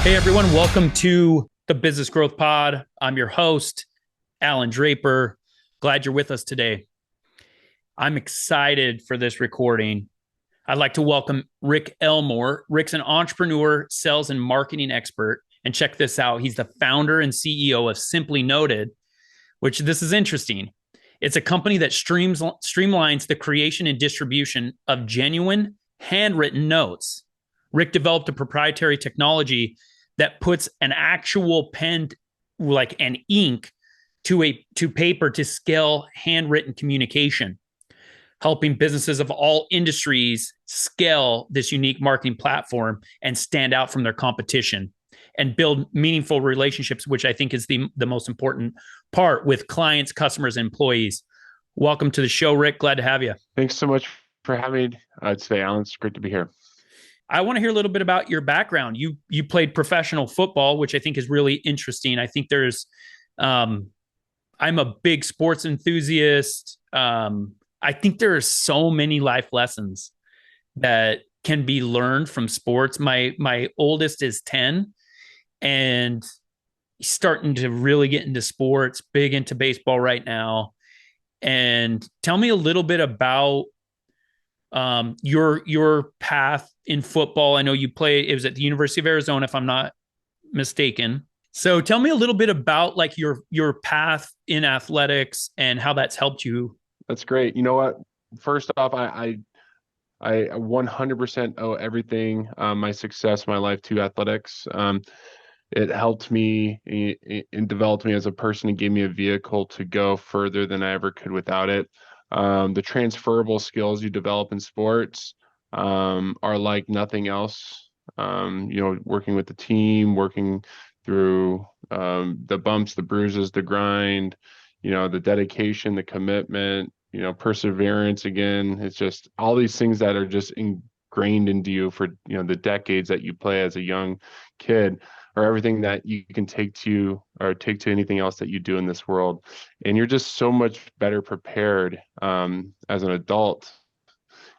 Hey everyone, welcome to the Business Growth Pod. I'm your host, Alan Draper. Glad you're with us today. I'm excited for this recording. I'd like to welcome Rick Elmore. Rick's an entrepreneur, sales, and marketing expert. And check this out. He's the founder and CEO of Simply Noted, which this is interesting. It's a company that streamlines the creation and distribution of genuine handwritten notes. Rick developed a proprietary technology that puts an actual pen, like an ink, to paper to scale handwritten communication, helping businesses of all industries scale this unique marketing platform and stand out from their competition and build meaningful relationships, which I think is the most important part with clients, customers, and employees. Welcome to the show, Rick. Glad to have you. Thanks so much for having me today, Alan. It's great to be here. I want to hear a little bit about your background. You played professional football, which I think is really interesting. I think I'm a big sports enthusiast. I think there are so many life lessons that can be learned from sports. My oldest is 10, and he's starting to really get into sports, big into baseball right now. And tell me a little bit about your path in football. I know you played, it was at the University of Arizona, if I'm not mistaken. So tell me a little bit about like your path in athletics and how that's helped you. That's great. You know what? First off, I 100% owe everything, my success, my life to athletics. It helped me and developed me as a person and gave me a vehicle to go further than I ever could without it. The transferable skills you develop in sports are like nothing else. Working with the team, working through the bumps, the bruises, the grind, the dedication, the commitment, perseverance. Again, it's just all these things that are just ingrained into you for, the decades that you play as a young kid, or everything that you can take to anything else that you do in this world. And you're just so much better prepared as an adult,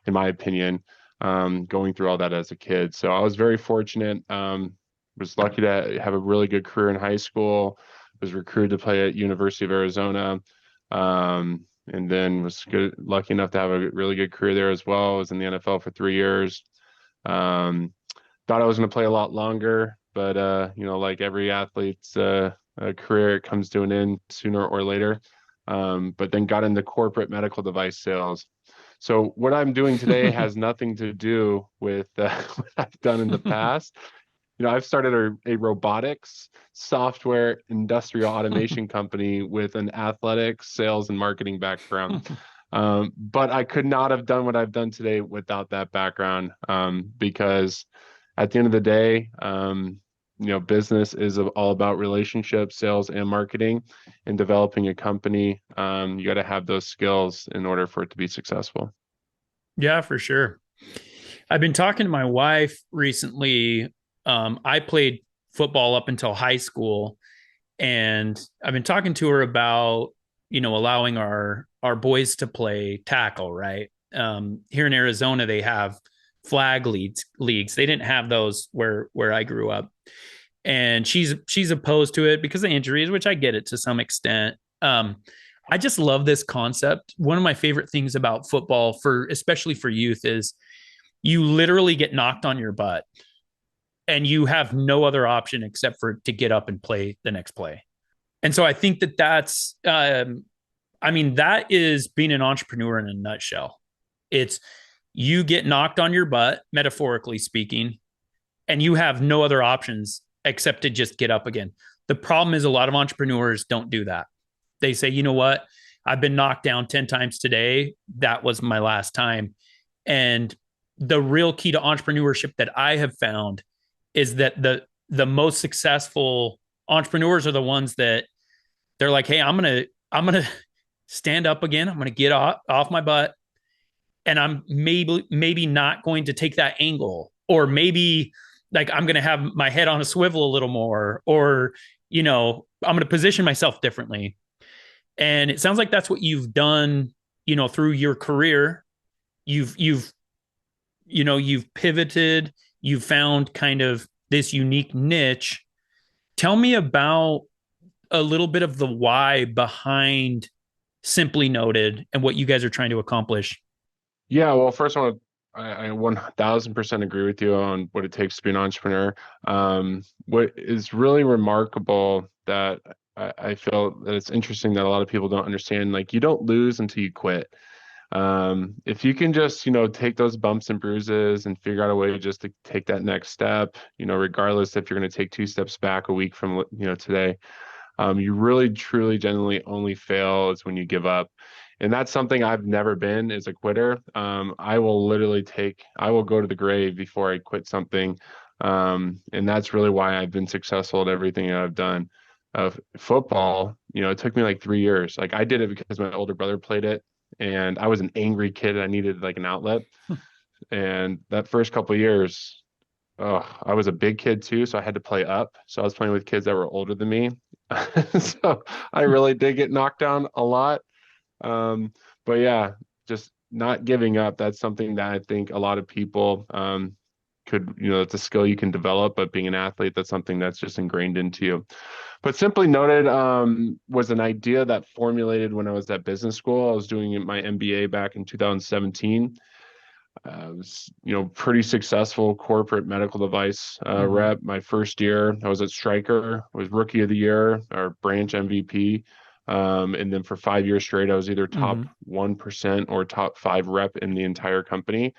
in my opinion, going through all that as a kid. So I was very fortunate. Was lucky to have a really good career in high school. Was recruited to play at University of Arizona. And then was lucky enough to have a really good career there as well. I was in the NFL for 3 years. Thought I was going to play a lot longer, but like every athlete's career, it comes to an end sooner or later. But then got into corporate medical device sales. So what I'm doing today has nothing to do with what I've done in the past. I've started a robotics software industrial automation company with an athletics, sales, and marketing background. But I could not have done what I've done today without that background, because at the end of the day, business is all about relationships, sales, and marketing, and developing a company. You got to have those skills in order for it to be successful. Yeah, for sure. I've been talking to my wife recently. I played football up until high school, and I've been talking to her about, allowing our boys to play tackle, right? Here in Arizona, they have flag leagues. They didn't have those where I grew up. And she's opposed to it because of injuries, which I get it to some extent. I just love this concept. One of my favorite things about football, especially for youth, is you literally get knocked on your butt and you have no other option except for to get up and play the next play. And so I think that's that is being an entrepreneur in a nutshell. It's you get knocked on your butt, metaphorically speaking, and you have no other options except to just get up again. The problem is a lot of entrepreneurs don't do that. They say, you know what? I've been knocked down 10 times today. That was my last time. And the real key to entrepreneurship that I have found is that the most successful entrepreneurs are the ones that they're like, hey, I'm gonna stand up again. I'm gonna get off my butt, and I'm maybe not going to take that angle, or maybe like I'm gonna have my head on a swivel a little more, or I'm gonna position myself differently. And it sounds like that's what you've done, through your career. You've pivoted, you've found kind of this unique niche. Tell me about a little bit of the why behind Simply Noted and what you guys are trying to accomplish. Yeah, well, first I 1000% agree with you on what it takes to be an entrepreneur. What is really remarkable that I feel that it's interesting that a lot of people don't understand, like you don't lose until you quit. If you can just, take those bumps and bruises and figure out a way just to take that next step, regardless if you're going to take 2 steps back a week from, today, you really, truly, genuinely only fail is when you give up. And that's something I've never been is a quitter. I will go to the grave before I quit something. And that's really why I've been successful at everything that I've done. Of football, it took me like 3 years. Like I did it because my older brother played it and I was an angry kid. And I needed like an outlet. And that first couple of years, oh, I was a big kid too, so I had to play up. So I was playing with kids that were older than me. So I really did get knocked down a lot. Um, but yeah, just not giving up. That's something that I think a lot of people could, it's a skill you can develop, but being an athlete, that's something that's just ingrained into you. But Simply Noted was an idea that formulated when I was at business school. I was doing my MBA back in 2017. I was, pretty successful corporate medical device Mm-hmm. rep. My first year, I was at Stryker, was Rookie of the Year, or branch MVP. And then for 5 years straight, I was either top Mm-hmm. 1% or top five rep in the entire company.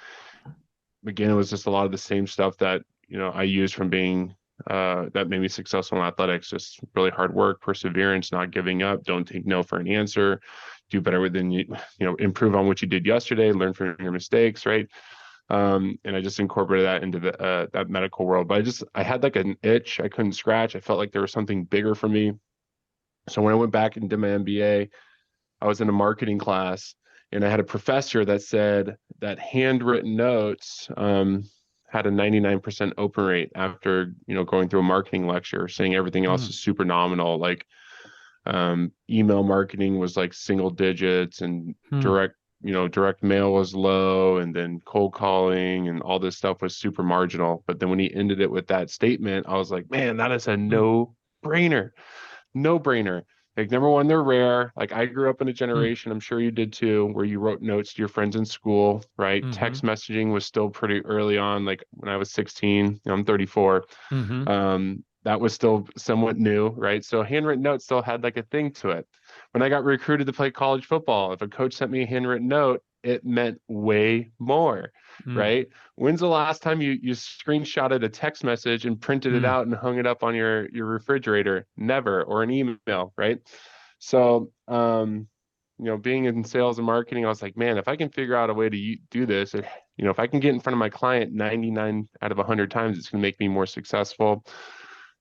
Again, it was just a lot of the same stuff that, I used from being that made me successful in athletics. Just really hard work, perseverance, not giving up, don't take no for an answer, do better within improve on what you did yesterday, learn from your mistakes, right? And I just incorporated that into the that medical world. But I had like an itch I couldn't scratch. I felt like there was something bigger for me. So when I went back and did my MBA, I was in a marketing class, and I had a professor that said that handwritten notes had a 99% open rate after going through a marketing lecture, saying everything else Mm-hmm. is super nominal. Like email marketing was like single digits, and direct mail was low, and then cold calling and all this stuff was super marginal. But then when he ended it with that statement, I was like, man, that is a no brainer. No brainer. Like, number one, they're rare. Like, I grew up in a generation, I'm sure you did too, where you wrote notes to your friends in school, right? Mm-hmm. Text messaging was still pretty early on. Like when I was 16, I'm 34. Mm-hmm. That was still somewhat new, right? So handwritten notes still had like a thing to it. When I got recruited to play college football, if a coach sent me a handwritten note, it meant way more, right? When's the last time you screenshotted a text message and printed it Mm-hmm. out and hung it up on your refrigerator? Never, or an email, right? So, being in sales and marketing, I was like, man, if I can figure out a way to do this, if I can get in front of my client 99 out of 100 times, it's going to make me more successful.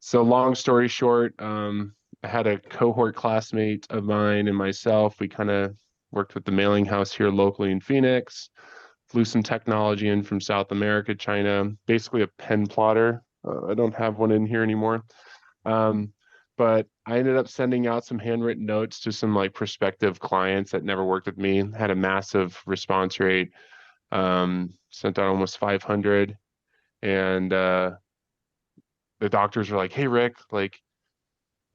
So, long story short, I had a cohort classmate of mine and myself. We kind of worked with the mailing house here locally in Phoenix, flew some technology in from South America, China, basically a pen plotter. I don't have one in here anymore. Um, but I ended up sending out some handwritten notes to some like prospective clients that never worked with me, had a massive response rate, sent out almost 500. And the doctors were like, hey, Rick, like,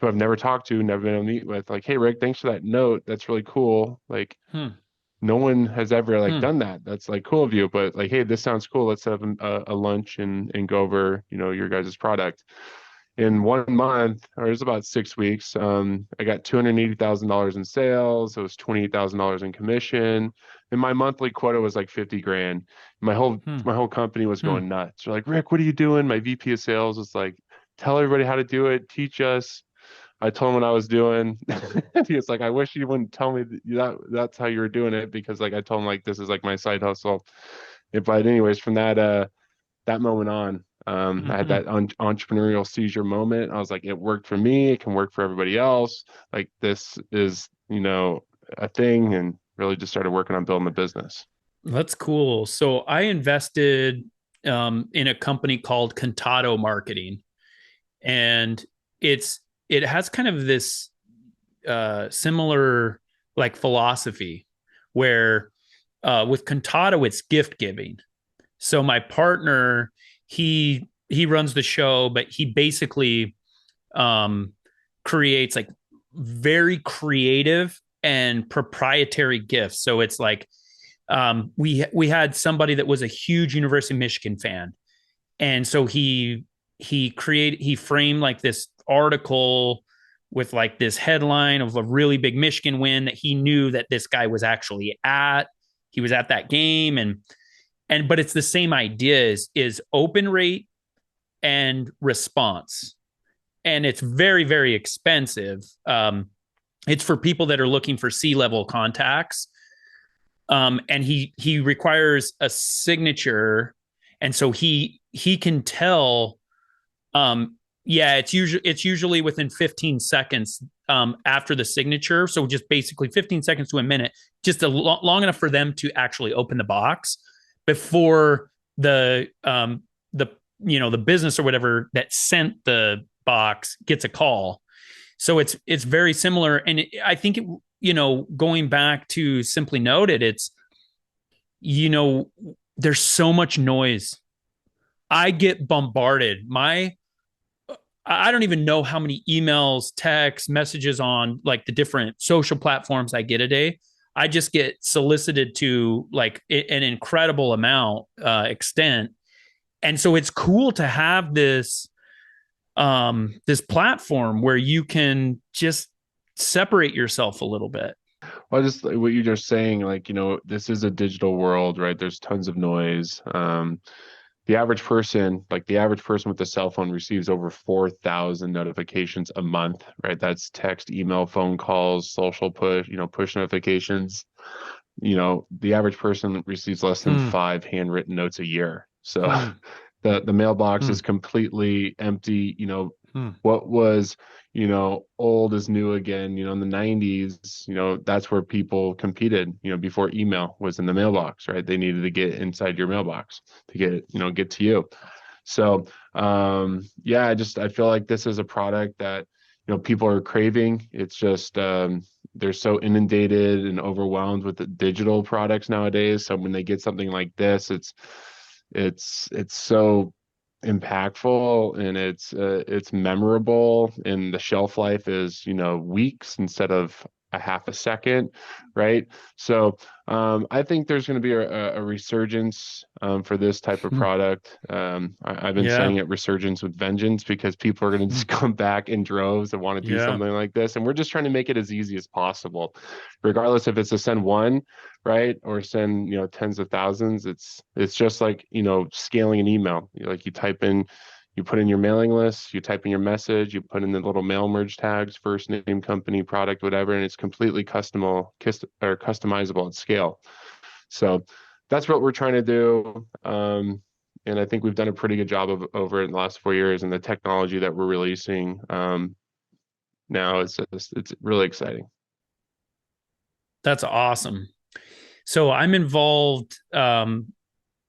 who I've never talked to, never been able to meet with, like, hey, Rick, thanks for that note. That's really cool. Like, Mm-hmm. no one has ever like done that. That's like cool of you, but like, hey, this sounds cool. Let's have a lunch and go over, your guys' product. In 1 month, or it was about 6 weeks, I got $280,000 in sales. It was $28,000 in commission, and my monthly quota was like 50 grand. My whole company was Mm-hmm. going nuts. They're like, Rick, what are you doing? My VP of sales was like, tell everybody how to do it, teach us. I told him what I was doing. He was like, I wish you wouldn't tell me that's how you were doing it, because like I told him like this is like my side hustle. But anyways, from that moment on, I had Mm-hmm. that entrepreneurial seizure moment. I was like, it worked for me. It can work for everybody else. Like this is, a thing, and really just started working on building the business. That's cool. So I invested in a company called Contado Marketing, and it has kind of this similar like philosophy where with Contado it's gift giving. So my partner, he he runs the show, but he basically um, creates like very creative and proprietary gifts. So it's like we had somebody that was a huge University of Michigan fan, and so he framed like this article with like this headline of a really big Michigan win that he knew that this guy was actually at. He was at that game, and but it's the same idea is open rate and response, and it's very very expensive. It's for people that are looking for C-level contacts, and he requires a signature, and so he can tell. Yeah, it's usually within 15 seconds after the signature, so just basically 15 seconds to a minute, just long enough for them to actually open the box before the the business or whatever that sent the box gets a call. So it's very similar, and I think going back to Simply Noted, it's you know there's so much noise. I get bombarded. My I don't even know how many emails, texts, messages on like the different social platforms I get a day. I just get solicited to like an incredible amount extent, and so it's cool to have this platform where you can just separate yourself a little bit. Well, just like what you're just saying, like, this is a digital world, right? There's tons of noise. The average person with a cell phone receives over 4,000 notifications a month, right? That's text, email, phone calls, social push notifications. The average person receives less than Hmm. 5 handwritten notes a year. So Hmm. the mailbox Hmm. is completely empty. Hmm. What was, old is new again, in the 90s, that's where people competed, before email was in the mailbox, right? They needed to get inside your mailbox to get to you. So, yeah, I feel like this is a product that, people are craving. It's just, they're so inundated and overwhelmed with the digital products nowadays. So when they get something like this, it's so impactful, and it's memorable, and the shelf life is weeks instead of a half a second, right? So I think there's going to be a resurgence for this type of Hmm. product. I've been Yeah. saying it resurgence with vengeance because people are going to Hmm. just come back in droves and want to do Yeah. something like this, and we're just trying to make it as easy as possible, regardless if it's to send one, right, or send tens of thousands. It's just like scaling an email. Like you put in your mailing list, you type in your message, you put in the little mail merge tags, first name, company, product, whatever, and it's completely customizable at scale. So that's what we're trying to do. And I think we've done a pretty good job of over in the last 4 years, and the technology that we're releasing now it's really exciting. That's awesome. So I'm involved.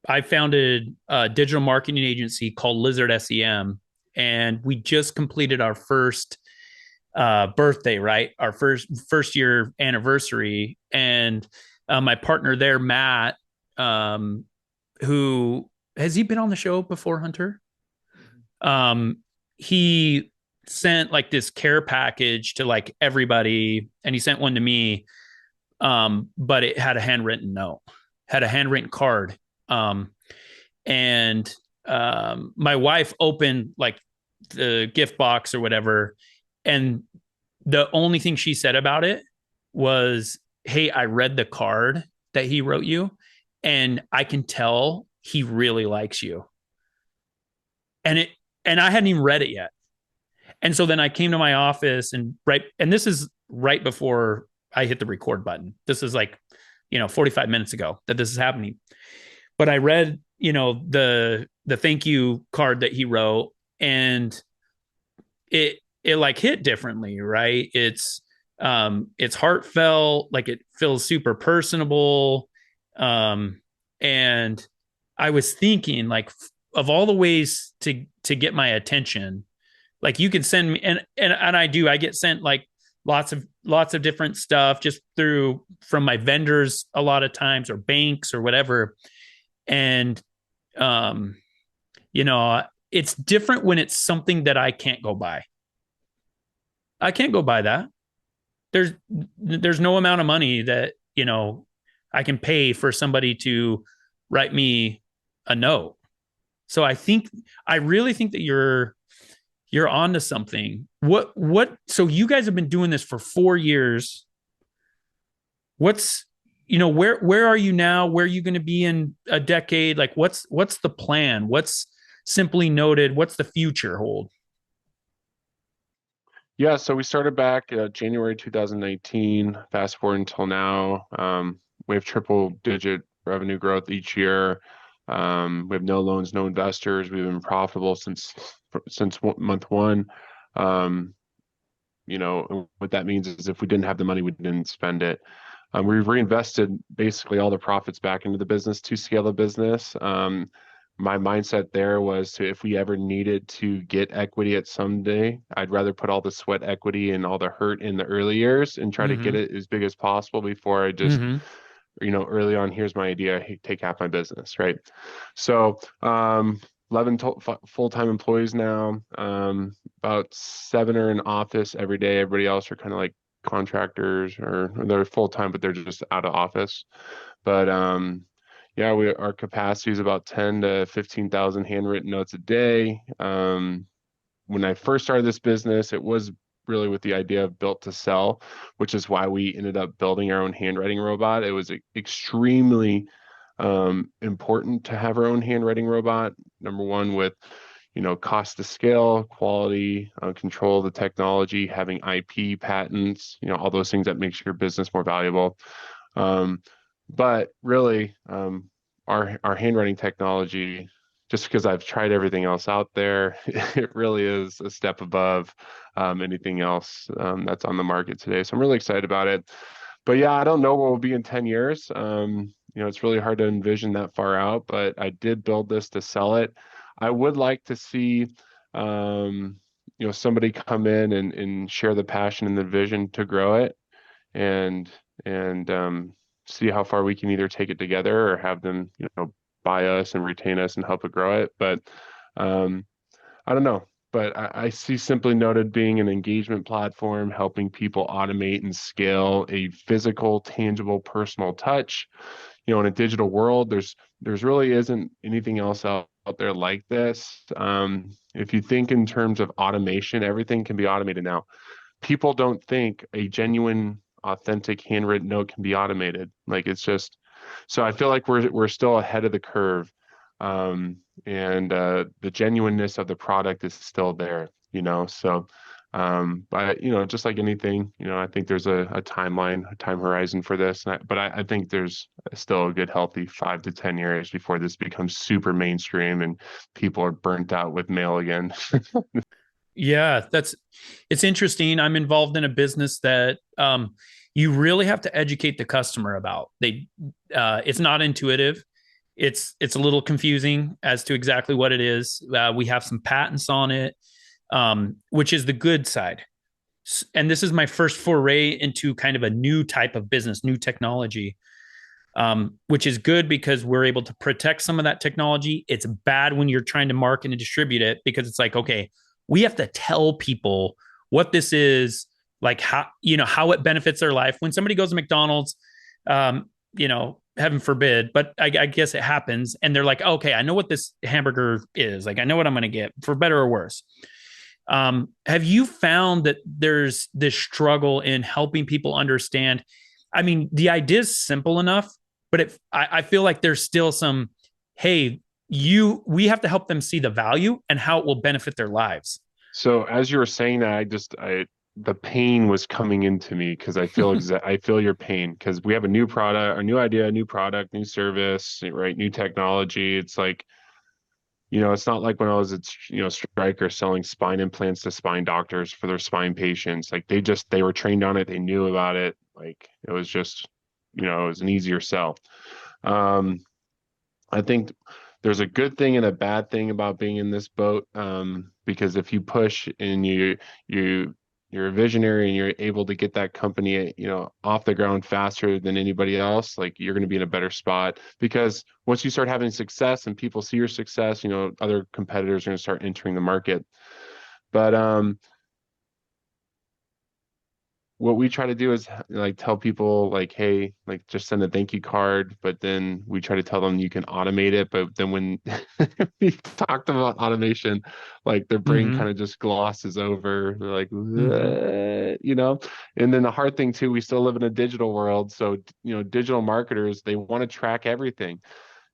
I founded a digital marketing agency called Lizard SEM, and we just completed our first birthday, right? Our first year anniversary, and my partner there, Matt, um, who has he been on the show before, Hunter? Um, he sent like this care package to like everybody, and he sent one to me, but it had a handwritten note, had a handwritten card. Um, and My wife opened like the gift box or whatever, and the only thing she said about it was, "Hey, I read the card that he wrote you, and I can tell he really likes you." And it and I hadn't even read it yet. And so then I came to my office, and this is right before I hit the record button. This is like, 45 minutes ago that this is happening. But I read, the thank you card that he wrote, and it like hit differently, right? It's heartfelt, like it feels super personable. And I was thinking like of all the ways to get my attention, like you could send me, and I get sent like lots of different stuff just from my vendors a lot of times, or banks or whatever. And um you know it's different when it's something that I can't go buy. I can't go buy that. There's there's no amount of money that, I can pay for somebody to write me a note. So I really think that you're onto something. So you guys have been doing this for 4 years. What's where are you now? Where are you going to be in a decade? Like what's the plan? What's Simply Noted? What's the future hold? Yeah, so we started back January 2019. Fast forward until now, we have triple digit revenue growth each year. We have no loans, no investors. We've been profitable since month one. Um, what that means is if we didn't have the money, we didn't spend it. We've reinvested basically all the profits back into the business to scale the business. My mindset there was to, if we ever needed to get equity at some day, I'd rather put all the sweat equity and all the hurt in the early years and try to get Mm-hmm. it as big as possible before I just, Mm-hmm. early on, here's my idea, hey, take half my business, right? So, 11 full-time employees now. About 7 are in office every day. Everybody else are kind of like contractors, or they're full-time, but they're just out of office. But yeah, our capacity is about 10 to 15,000 handwritten notes a day. When I first started this business, it was really with the idea of built to sell, which is why we ended up building our own handwriting robot. It was extremely important to have our own handwriting robot. Number one, with cost to scale, quality, control of the technology, having IP patents, all those things that makes your business more valuable. But really, our handwriting technology, just because I've tried everything else out there, it really is a step above anything else that's on the market today. So I'm really excited about it. But yeah, I don't know where we'll be in 10 years. It's really hard to envision that far out, but I did build this to sell it. I would like to see, somebody come in and share the passion and the vision to grow it, and see how far we can either take it together or have them, buy us and retain us and help it grow it. But um, I don't know. But I see Simply Noted being an engagement platform, helping people automate and scale a physical, tangible, personal touch. In a digital world, there's really isn't anything else out there like this. If you think in terms of automation, everything can be automated now. People don't think a genuine, authentic handwritten note can be automated. Like, it's just, so I feel like we're still ahead of the curve. And the genuineness of the product is still there, so but just like anything, I think there's a timeline, a time horizon for this. But I think there's still a good healthy 5 to 10 years before this becomes super mainstream and people are burnt out with mail again. Yeah, it's interesting. I'm involved in a business that you really have to educate the customer about. It's not intuitive. It's a little confusing as to exactly what it is. We have some patents on it, which is the good side. And this is my first foray into kind of a new type of business, new technology, which is good because we're able to protect some of that technology. It's bad when you're trying to market and distribute it because it's like, okay, we have to tell people what this is, like how it benefits their life. When somebody goes to McDonald's, heaven forbid, but I guess it happens, and they're like, okay, I know what this hamburger is. Like, I know what I'm going to get, for better or worse. Have you found that there's this struggle in helping people understand? I mean, the idea is simple enough, but I feel like there's still some, hey, we have to help them see the value and how it will benefit their lives. So as you were saying that, the pain was coming into me because I feel your pain, because we have a new product, a new idea, a new product, new service, right? New technology. It's like, it's not like when I was at, Stryker selling spine implants to spine doctors for their spine patients. Like, they were trained on it. They knew about it. Like, it was just, it was an easier sell. Um, I think there's a good thing and a bad thing about being in this boat. Because if you push and you you're a visionary and you're able to get that company, off the ground faster than anybody else, like you're going to be in a better spot because once you start having success and people see your success, other competitors are going to start entering the market. But what we try to do is like tell people like, hey, like just send a thank you card, but then we try to tell them you can automate it. But then when we talked about automation, like their brain Mm-hmm. kind of just glosses over. They're like, Mm-hmm. And then the hard thing too, we still live in a digital world. So, digital marketers, they want to track everything.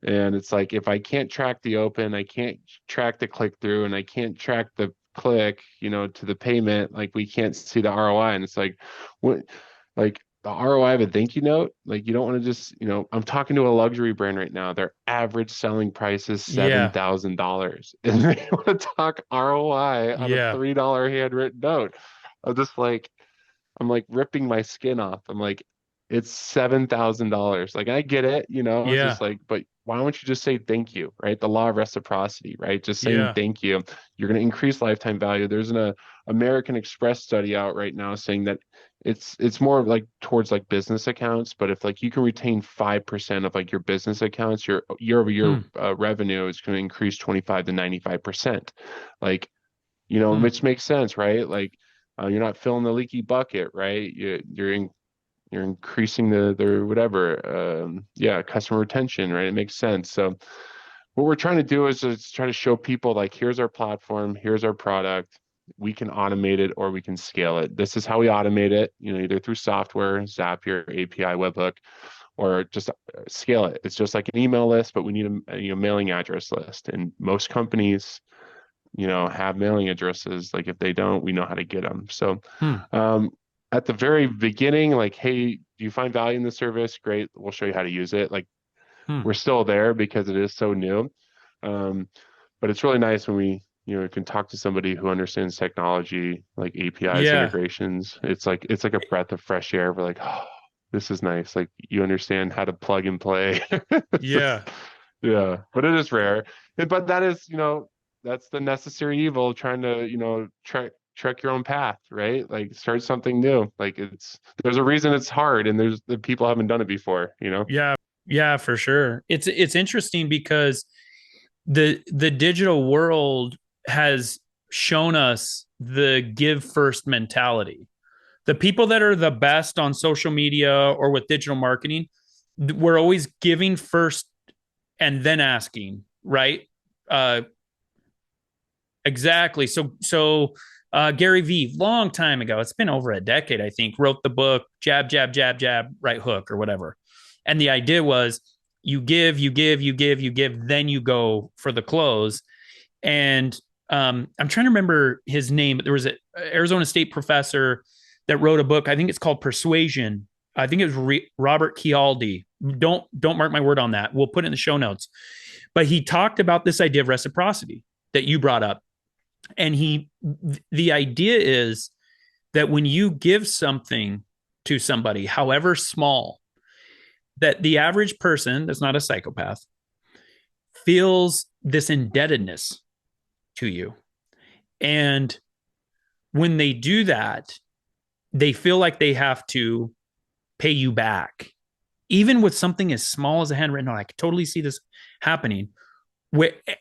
And it's like, if I can't track the open, I can't track the click through, and I can't track the click, to the payment, like we can't see the ROI. And it's like, what, like the ROI of a thank you note, like you don't want to just, I'm talking to a luxury brand right now. Their average selling price is Yeah. $7,000. And they want to talk ROI on a Yeah. $3 handwritten note. I'm just like, I'm like ripping my skin off. I'm like, it's $7,000. Like I get it, it's just Yeah. like, but why don't you just say thank you, right? The law of reciprocity, right? Just saying Yeah. thank you. You're going to increase lifetime value. There's an American Express study out right now saying that it's more like towards like business accounts, but if like you can retain 5% of like your business accounts, your year over year Hmm. revenue is going to increase 25 to 95%. Like, Hmm. which makes sense, right? Like you're not filling the leaky bucket, right? You're increasing the whatever, yeah, customer retention, right? It makes sense. So what we're trying to do is just try to show people like, here's our platform, here's our product. We can automate it or we can scale it. This is how we automate it, either through software, Zapier, API, webhook, or just scale it. It's just like an email list, but we need a mailing address list. And most companies, have mailing addresses. Like if they don't, we know how to get them. So Hmm. um, at the very beginning, like, hey, do you find value in the service? Great. We'll show you how to use it. Like Hmm. we're still there because it is so new. Um, but it's really nice when we, can talk to somebody who understands technology, like APIs, Yeah. integrations. It's like a breath of fresh air. We're like, oh, this is nice. Like you understand how to plug and play. It's just, Yeah. yeah, but it is rare. But that is, that's the necessary evil of trying to, trek your own path, right? Like start something new. Like there's a reason it's hard, and there's the people haven't done it before. Yeah. Yeah, for sure. It's interesting because the digital world has shown us the give first mentality. The people that are the best on social media or with digital marketing, we're always giving first and then asking, right? Uh, exactly. So Gary Vee, long time ago, it's been over a decade, I think, wrote the book Jab, Jab, Jab, Jab, Right Hook or whatever. And the idea was you give, you give, you give, you give, then you go for the close. And I'm trying to remember his name, but there was an Arizona State professor that wrote a book. I think it's called Persuasion. I think it was Robert Chialdi. Don't mark my word on that. We'll put it in the show notes. But he talked about this idea of reciprocity that you brought up, and the idea is that when you give something to somebody, however small, that the average person that's not a psychopath feels this indebtedness to you. And when they do that, they feel like they have to pay you back. Even with something as small as a handwritten note, I can totally see this happening.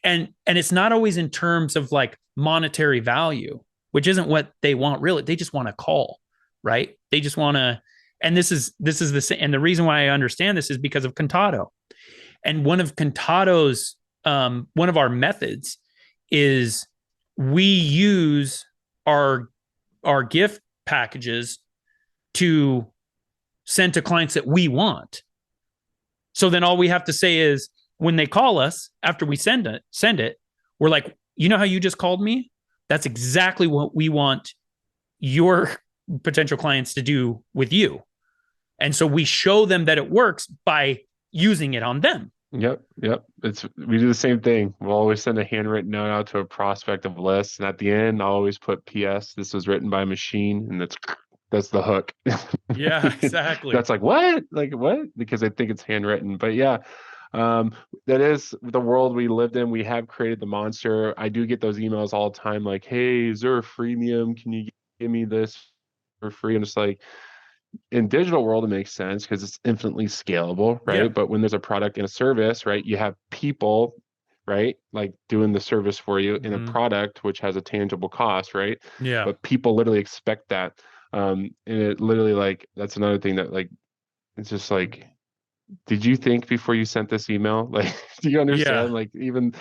And it's not always in terms of like monetary value, which isn't what they want really. They just want to call, right? They just want to, and this is the same. And the reason why I understand this is because of Contado. And one of our methods is we use our our gift packages to send to clients that we want. So then all we have to say is when they call us after we send it, we're like, you know how you just called me? That's exactly what we want your potential clients to do with you. And so we show them that it works by using it on them. Yep, yep. We do the same thing. We'll always send a handwritten note out to a prospect of lists, and at the end, I'll always put "P.S. This was written by a machine," and that's the hook. Yeah, exactly. That's like what? Like what? Because I think it's handwritten. But yeah, that is the world we lived in. We have created the monster. I do get those emails all the time, like, "Hey, is there a freemium? Can you give me this for free. I'm just like, in digital world, it makes sense because it's infinitely scalable, Yeah. right? But when there's a product and a service, right, you have people, right, like doing the service for you in a Hmm. product which has a tangible cost, right? Yeah. But people literally expect that. And it literally like that's another thing that like it's just like, did you think before you sent this email? Like, do you Yeah. understand? Like, even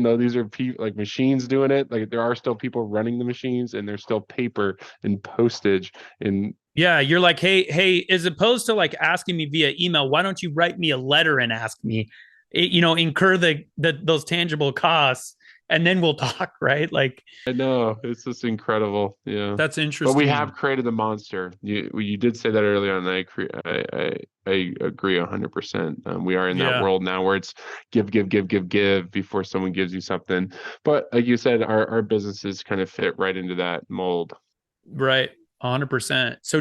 though these are like machines doing it, like there are still people running the machines, and there's still paper and postage and Yeah. You're like, hey, as opposed to like asking me via email, why don't you write me a letter and ask me, incur those tangible costs and then we'll talk, right? Like, I know it's just incredible, yeah. that's But we have interesting. created the monster. You did say that earlier, and I agree 100%. We are in that Yeah. world now where it's give, give, give, give, give before someone gives you something. But like you said, our businesses kind of fit right into that mold. Right. 100%. So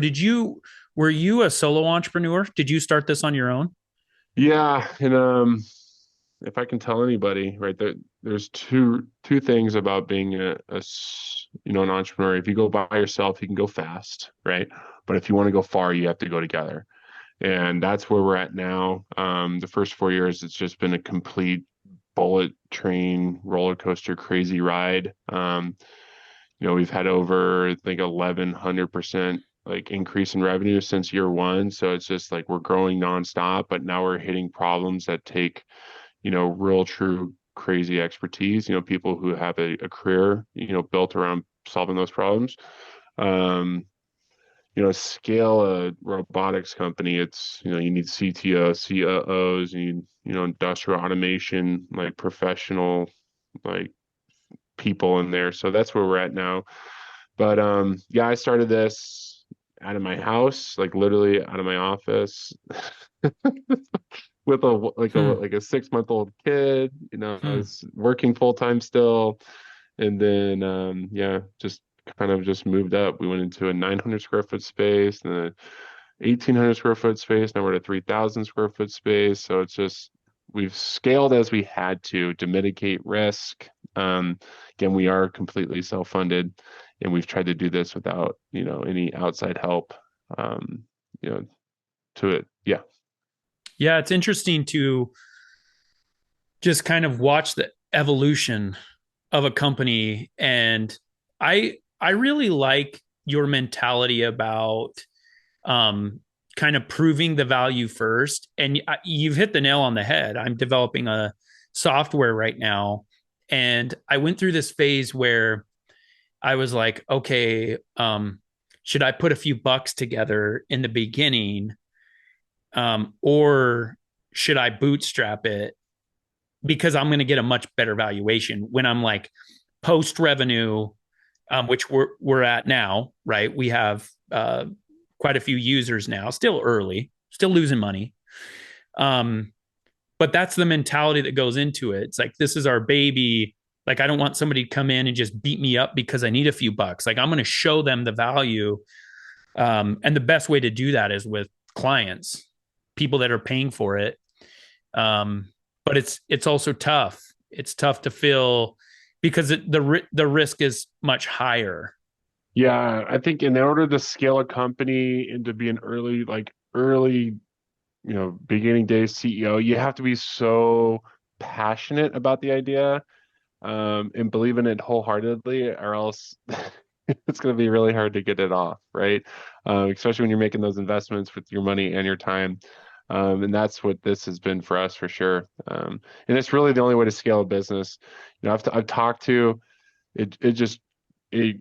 were you a solo entrepreneur? Did you start this on your own? Yeah, and if I can tell anybody, right, there's two things about being an entrepreneur. If you go by yourself, you can go fast, right? But if you want to go far, you have to go together. And that's where we're at now. The first 4 years, it's just been a complete bullet train roller coaster crazy ride. We've had over, I think, 1100% like increase in revenue since year one. So it's just like we're growing nonstop, but now we're hitting problems that take, real true crazy expertise, people who have a career, built around solving those problems. Um, scale a robotics company, it's, you need CTO, COOs, you need, industrial automation, like professional, like people in there. So that's where we're at now. But yeah, I started this out of my house, like literally out of my office with a Hmm. like a 6 month old kid. I Hmm. was working full time still. And then yeah, just kind of just moved up. We went into a 900 square foot space and a 1,800 square foot space. Now we're at a 3,000 square foot space. So it's just we've scaled as we had to mitigate risk. Again, we are completely self-funded, and we've tried to do this without, any outside help. Um, you know, to it. Yeah. Yeah, it's interesting to just kind of watch the evolution of a company. And I really like your mentality about um kind of proving the value first. And you've hit the nail on the head. I'm developing a software right now, and I went through this phase where I was like, okay, should I put a few bucks together in the beginning, or should I bootstrap it because I'm going to get a much better valuation when I'm like post revenue, which we're at now, right? We have quite a few users now, still early, still losing money. Um, but that's the mentality that goes into it. It's like, this is our baby. Like, I don't want somebody to come in and just beat me up because I need a few bucks. Like, I'm going to show them the value. And the best way to do that is with clients, people that are paying for it. Um, but it's also tough. It's tough to feel because the risk is much higher. Yeah, I think in order to scale a company and to be an early, beginning days CEO, you have to be so passionate about the idea, and believe in it wholeheartedly, or else it's going to be really hard to get it off, right? Especially when you're making those investments with your money and your time. And that's what this has been for us for sure. And it's really the only way to scale a business. I've talked to it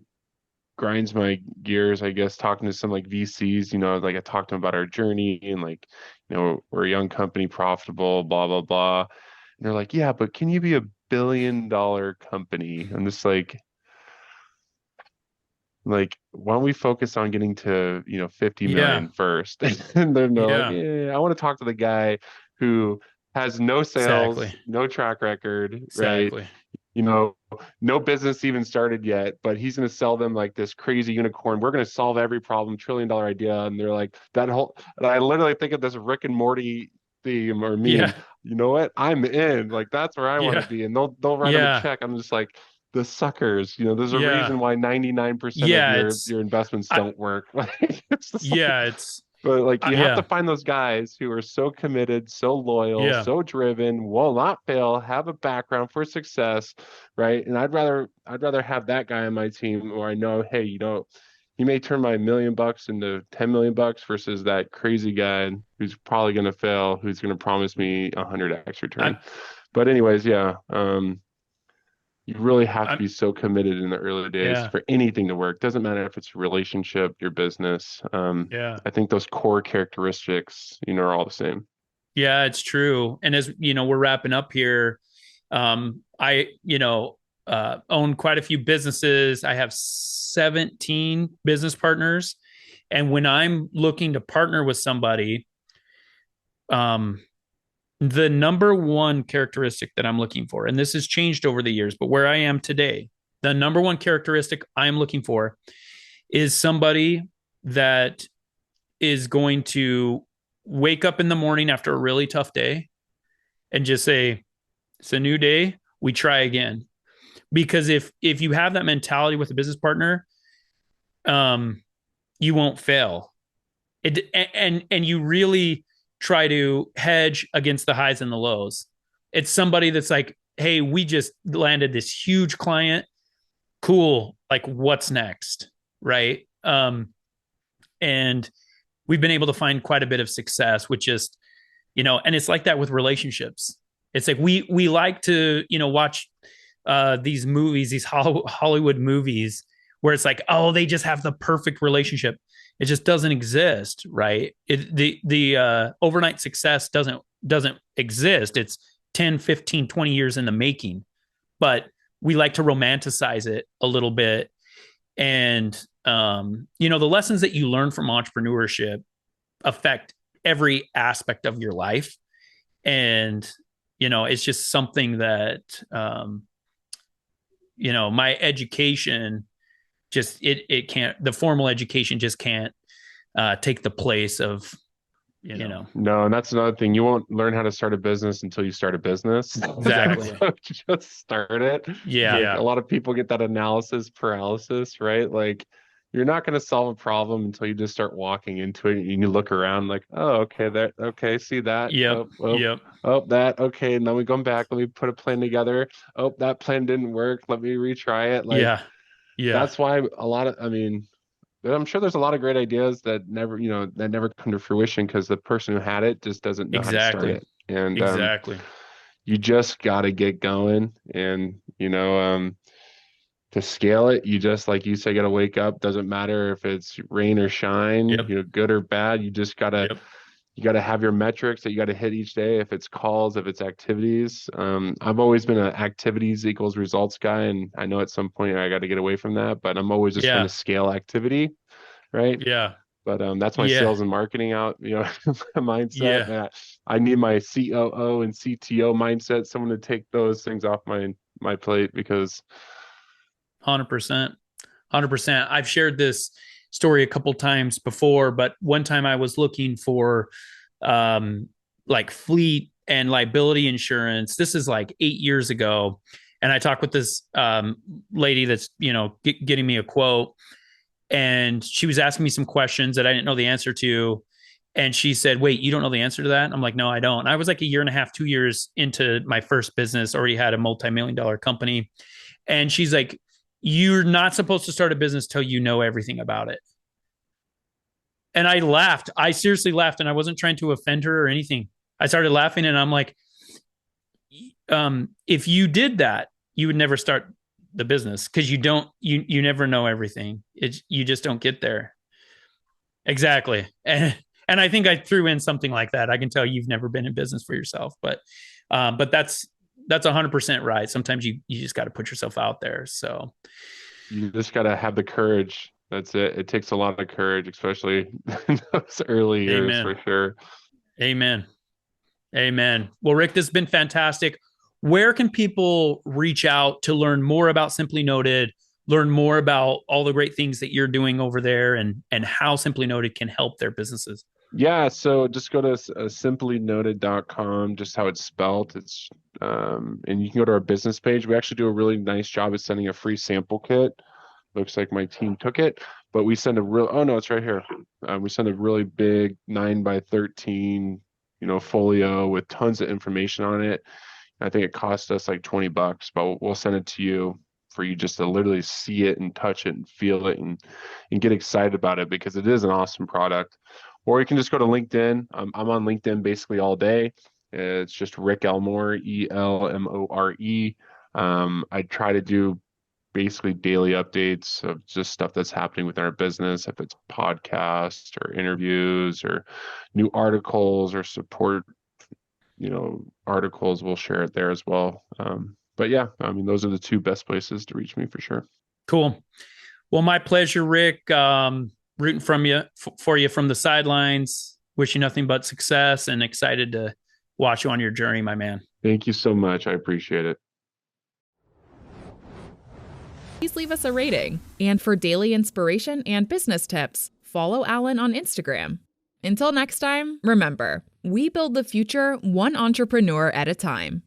grinds my gears, I guess, talking to some like VCs, like I talked to them about our journey and like, we're a young company, profitable, blah, blah, blah. And they're like, yeah, but can you be $1 billion company? I'm just like, why don't we focus on getting to, 50 Yeah, million first? And then they're like, yeah, yeah, I want to talk to the guy who has no exactly, sales, no track record, right? exactly. you know, no business even started yet, but he's going to sell them like this crazy unicorn. We're going to solve every problem, $1 trillion idea. And they're like, and I literally think of this Rick and Morty theme or Yeah, meme. You know what? I'm in. Like, that's where I want to yeah, be. And they'll write them a yeah, check. I'm just like, the suckers. There's a Yeah. reason why 99% of Yeah. your investments I, don't work. Like it's just like, yeah, it's, but like you have to yeah. find those guys who are so committed, so loyal, Yeah. so driven, will not fail, have a background for success, right? And I'd rather have that guy on my team where I know, hey, he may turn my $1 million into 10 million bucks versus that crazy guy who's probably going to fail, who's going to promise me 100x return. I'm, But anyways, yeah, you really have to I'm, be so committed in the early days yeah. for anything to work. Doesn't matter if it's a relationship, your business. Yeah. I think those core characteristics, are all the same. Yeah, it's true. And as we're wrapping up here, I, own quite a few businesses. I have 17 business partners. And when I'm looking to partner with somebody, um, the number one characteristic that I'm looking for, and this has changed over the years, but where I am today, the number one characteristic I'm looking for is somebody that is going to wake up in the morning after a really tough day and just say, it's a new day, we try again. Because if you have that mentality with a business partner, um, you won't fail. And you really try to hedge against the highs and the lows. It's somebody that's like, hey, we just landed this huge client. Cool. Like, what's next? Right. And we've been able to find quite a bit of success with just, and it's like that with relationships. It's like we like to, watch these movies, these Hollywood movies where it's like, oh, they just have the perfect relationship. It just doesn't exist, right? The overnight success doesn't exist. It's 10, 15, 20 years in the making. But we like to romanticize it a little bit. And the lessons that you learn from entrepreneurship affect every aspect of your life. And it's just something that my education just it can't, the formal education just can't take the place of No, and that's another thing. You won't learn how to start a business until you start a business. exactly. So just start it. Yeah. Like a lot of people get that analysis paralysis, right? Like you're not going to solve a problem until you just start walking into it and you look around like, oh, okay, okay, see that. Yep. Oh, oh, Yep. oh, that. Okay, now we come back. Let me put a plan together. Oh, that plan didn't work. Let me retry it. Like Yeah. Yeah. that's why I mean, I'm sure there's a lot of great ideas that never come to fruition because the person who had it just doesn't know how to start Exactly. it. And Exactly. you just got to get going. And to scale it, you just like you say, got to wake up. Doesn't matter if it's rain or shine, Yep. good or bad. Yep. You got to have your metrics that you got to hit each day. If it's calls, if it's activities. I've always been an activities equals results guy, and I know at some point I got to get away from that. But I'm always just trying to Yeah. scale activity, right? Yeah. But that's my Yeah. sales and marketing out, mindset. Yeah. I need my COO and CTO mindset, someone to take those things off my plate because 100%. 100%. I've shared this story a couple times before, but one time I was looking for um, like fleet and liability insurance. This is like 8 years ago. And I talked with this lady that's, getting me a quote. And she was asking me some questions that I didn't know the answer to. And she said, wait, you don't know the answer to that? I'm like, no, I don't. I was like a year and a half, 2 years into my first business, already had a multi-million dollar company. And she's like, you're not supposed to start a business till you know everything about it. And I laughed. I seriously laughed, and I wasn't trying to offend her or anything. I started laughing, and I'm like, if you did that, you would never start the business because you never know everything. You just don't get there. Exactly. And I think I threw in something like that. I can tell you've never been in business for yourself, but that's 100% right. Sometimes you just got to put yourself out there. So you just got to have the courage. That's it. It takes a lot of courage, especially in those early years amen. for sure. Amen. Amen. Well, Rick, this has been fantastic. Where can people reach out to learn more about Simply Noted, learn more about all the great things that you're doing over there and how Simply Noted can help their businesses? Yeah, so just go to simplynoted.com, just how it's spelled. It's and you can go to our business page. We actually do a really nice job of sending a free sample kit. Looks like my team took it, but we send a real, oh no, it's right here. We send a really big 9 by 13, folio with tons of information on it. I think it cost us like $20, but we'll send it to you for you just to literally see it and touch it and feel it and get excited about it because it is an awesome product. Or you can just go to LinkedIn. I'm on LinkedIn basically all day. It's just Rick Elmore, Elmore. I try to do basically daily updates of just stuff that's happening within our business, if it's podcasts or interviews or new articles or support, articles, we'll share it there as well. But yeah, I mean, those are the two best places to reach me for sure. Cool. Well, my pleasure, Rick. Rooting for you from the sidelines. Wish you nothing but success and excited to watch you on your journey, my man. Thank you so much. I appreciate it. Please leave us a rating. And for daily inspiration and business tips, follow Allan on Instagram. Until next time, remember, we build the future one entrepreneur at a time.